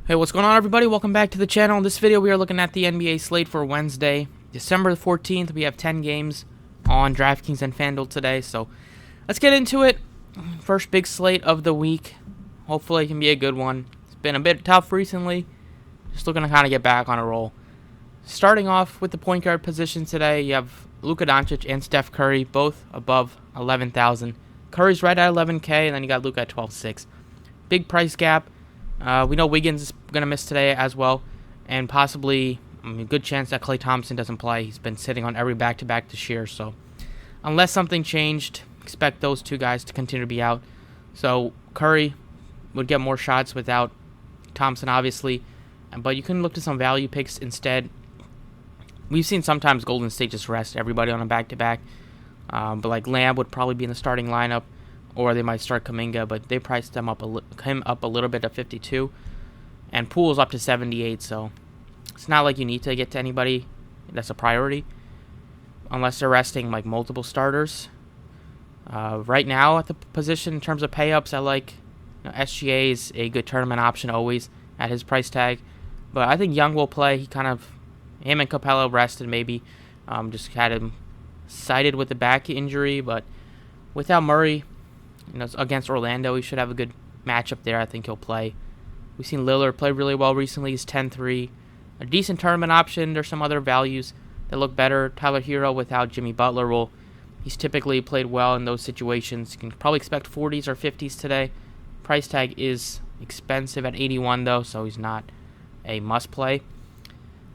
Hey, what's going on, everybody? Welcome back to the channel. In this video, we are looking at the NBA slate for Wednesday, December 14th. We have 10 games on Draftkings and Fanduel today, so let's get into it. First big slate of the week. Hopefully, it can be a good one. It's been a bit tough recently. Just looking to kind of get back on a roll. Starting off with the point guard position today, you have Luka Doncic and Steph Curry, both above 11,000. Curry's right at 11K, and then you got Luka at 12.6. Big price gap. We know Wiggins is going to miss today as well, and possibly a good chance that Klay Thompson doesn't play. He's been sitting on every back-to-back this year, so unless something changed, expect those two guys to continue to be out. So Curry would get more shots without Thompson, obviously, but you can look to some value picks instead. We've seen sometimes Golden State just rest everybody on a back-to-back, but like Lamb would probably be in the starting lineup, or they might start Kuminga, but they priced him up a little bit at 52, and Poole's up to 78, so it's not like you need to get to anybody that's a priority, unless they're resting like multiple starters. Right now at the position in terms of pay-ups, I like SGA is a good tournament option always at his price tag, but I think Young will play. Him and Capella rested maybe, just had him cited with the back injury, but without Murray, against Orlando, he should have a good matchup there. I think he'll play. We've seen Lillard play really well recently. He's 10-3. A decent tournament option. There's some other values that look better. Tyler Hero without Jimmy Butler he's typically played well in those situations. You can probably expect 40s or 50s today. Price tag is expensive at 81 though, so he's not a must play.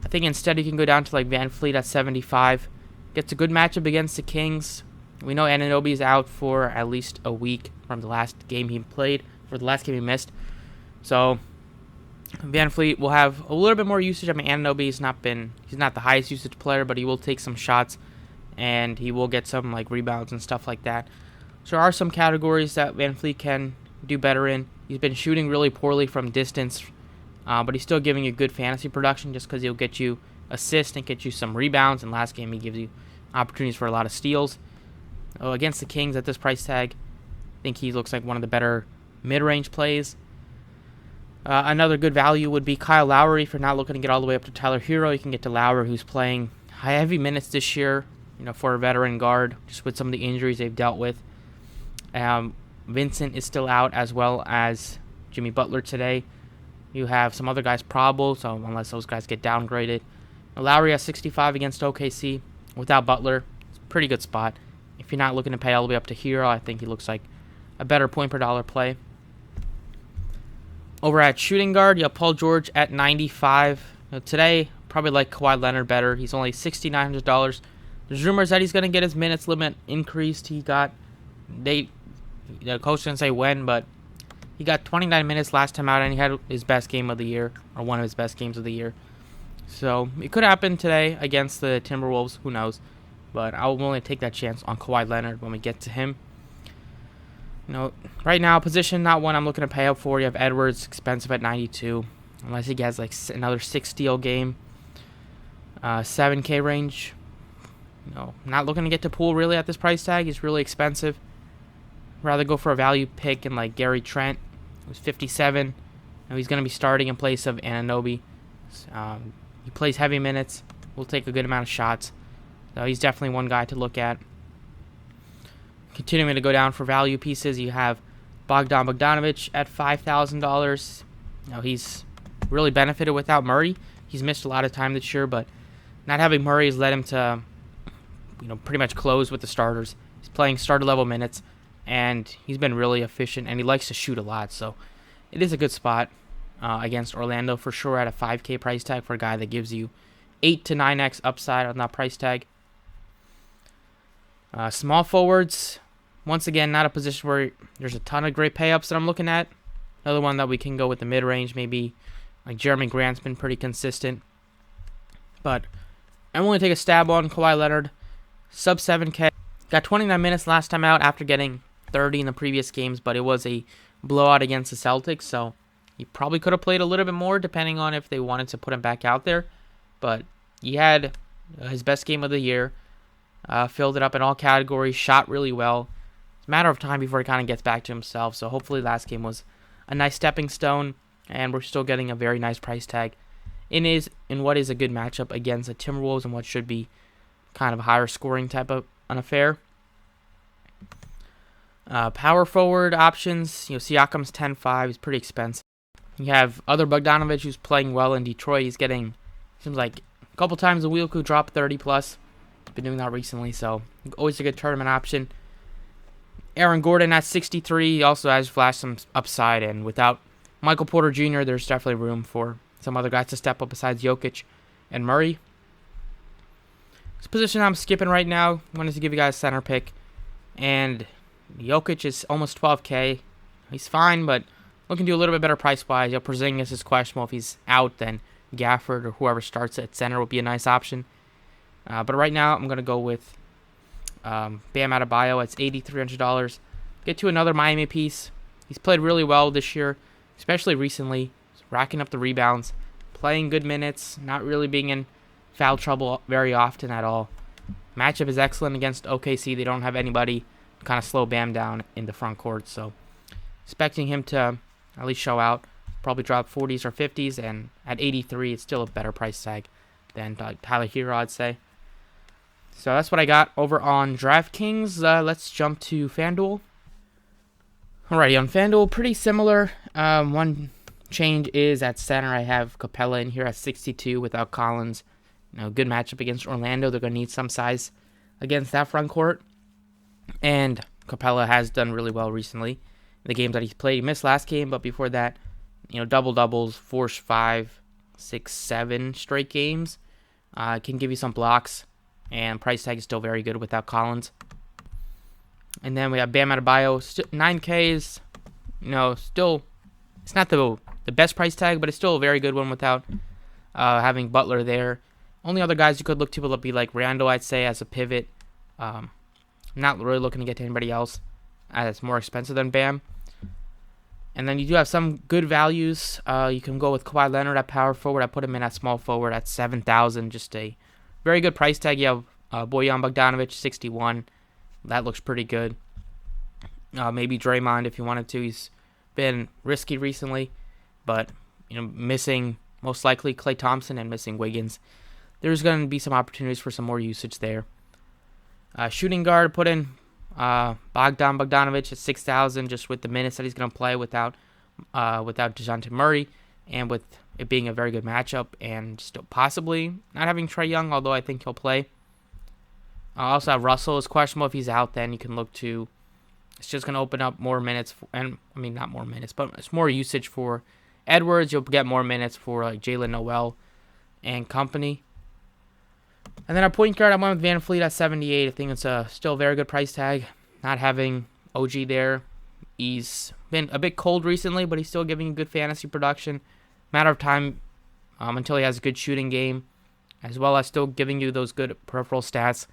I think instead you can go down to like Van Fleet at 75. Gets a good matchup against the Kings. We know Anunoby's out for at least a week from the last game he played, for the last game he missed. So Van Fleet will have a little bit more usage. I mean, Anunoby's he's not the highest usage player, but he will take some shots and he will get some like rebounds and stuff like that. So there are some categories that Van Fleet can do better in. He's been shooting really poorly from distance, but he's still giving you good fantasy production just because he'll get you assists and get you some rebounds. And last game he gives you opportunities for a lot of steals. Against the Kings at this price tag, I think he looks like one of the better mid-range plays. Another good value would be Kyle Lowry. If you're not looking to get all the way up to Tyler Hero, you can get to Lowry, who's playing heavy minutes this year, for a veteran guard, just with some of the injuries they've dealt with. Vincent is still out, as well as Jimmy Butler today. You have some other guys probable, so unless those guys get downgraded. Lowry has 65 against OKC. Without Butler, it's a pretty good spot. If you're not looking to pay all the way up to Hero, I think he looks like a better point per dollar play. Over at shooting guard, you have Paul George at 95. Today, probably like Kawhi Leonard better. He's only $6,900. There's rumors that he's going to get his minutes limit increased. The coach didn't say when, but he got 29 minutes last time out, and he had his best game of the year, or one of his best games of the year. So it could happen today against the Timberwolves. Who knows? But I'll only take that chance on Kawhi Leonard when we get to him. Right now, position not one I'm looking to pay up for. You have Edwards, expensive at 92. Unless he gets like another 6-steal game. 7K range. Not looking to get to Poole really at this price tag. He's really expensive. Rather go for a value pick in like Gary Trent, who's 57. He's going to be starting in place of Anunoby. He plays heavy minutes. Will take a good amount of shots. So he's definitely one guy to look at. Continuing to go down for value pieces, you have Bogdan Bogdanovic at $5,000. He's really benefited without Murray. He's missed a lot of time this year, but not having Murray has led him to, pretty much close with the starters. He's playing starter level minutes, and he's been really efficient, and he likes to shoot a lot. So it is a good spot against Orlando for sure at a 5K price tag for a guy that gives you 8 to 9x upside on that price tag. Small forwards, once again, not a position where there's a ton of great pay-ups that I'm looking at. Another one that we can go with the mid-range, maybe like Jeremy Grant's been pretty consistent. But I'm going to take a stab on Kawhi Leonard, sub 7K. Got 29 minutes last time out after getting 30 in the previous games, but it was a blowout against the Celtics, so he probably could have played a little bit more depending on if they wanted to put him back out there. But he had his best game of the year. Filled it up in all categories, shot really well. It's a matter of time before he kind of gets back to himself, so hopefully last game was a nice stepping stone. and we're still getting a very nice price tag in what is a good matchup against the Timberwolves and what should be kind of a higher scoring type of an affair. Power forward options, Siakam's 10.5. He's pretty expensive. You have other Bogdanovic, who's playing well in Detroit. He's getting, seems like a couple times a week, could drop 30 plus. Been doing that recently, so always a good tournament option. Aaron Gordon at 63. He also has flashed some upside, and without Michael Porter Jr., there's definitely room for some other guys to step up besides Jokic and Murray. This position I'm skipping right now. I wanted to give you guys a center pick, and Jokic is almost 12K. He's fine, but looking to do a little bit better price-wise. Porzingis is questionable. If he's out, then Gafford or whoever starts at center would be a nice option. But right now, I'm going to go with Bam Adebayo. It's $8,300. Get to another Miami piece. He's played really well this year, especially recently. He's racking up the rebounds, playing good minutes, not really being in foul trouble very often at all. Matchup is excellent against OKC. They don't have anybody to kind of slow Bam down in the front court, so expecting him to at least show out. Probably drop 40s or 50s, and at 83, it's still a better price tag than Tyler Hero, I'd say. So that's what I got over on DraftKings. Let's jump to FanDuel. Alrighty, on FanDuel, pretty similar. One change is at center. I have Capella in here at 62 without Collins. Good matchup against Orlando. They're going to need some size against that front court. And Capella has done really well recently in the games that he's played. He missed last game, but before that, double-doubles, 4, 5, 6, 7 straight games. Can give you some blocks. And price tag is still very good without Collins. And then we have Bam Adebayo. 9K is, still, it's not the best price tag, but it's still a very good one without having Butler there. Only other guys you could look to will be like Randall, I'd say, as a pivot. Not really looking to get to anybody else as it's more expensive than Bam. And then you do have some good values. You can go with Kawhi Leonard at power forward. I put him in at small forward at 7,000. Just a very good price tag. You have Bojan Bogdanovic, 61. That looks pretty good. Maybe Draymond if you wanted to. He's been risky recently, but missing most likely Klay Thompson and missing Wiggins. There's going to be some opportunities for some more usage there. Shooting guard, put in Bogdanovic at 6,000, just with the minutes that he's going to play without DeJounte Murray, and with it being a very good matchup, and still possibly not having Trae Young, although I think he'll play. I also have Russell is questionable. If he's out, then you can look to. It's just going to open up more minutes, not more minutes, but it's more usage for Edwards. You'll get more minutes for like Jalen Noel and company. And then our point guard, I went with Van Fleet at 78. I think it's still a very good price tag. Not having OG there. He's been a bit cold recently, but he's still giving you good fantasy production. Matter of time until he has a good shooting game, as well as still giving you those good peripheral stats.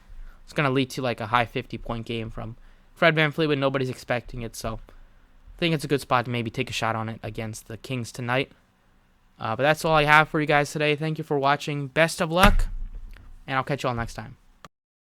It's going to lead to like a high 50-point game from Fred VanVleet when nobody's expecting it. So I think it's a good spot to maybe take a shot on it against the Kings tonight. But that's all I have for you guys today. Thank you for watching. Best of luck, and I'll catch you all next time.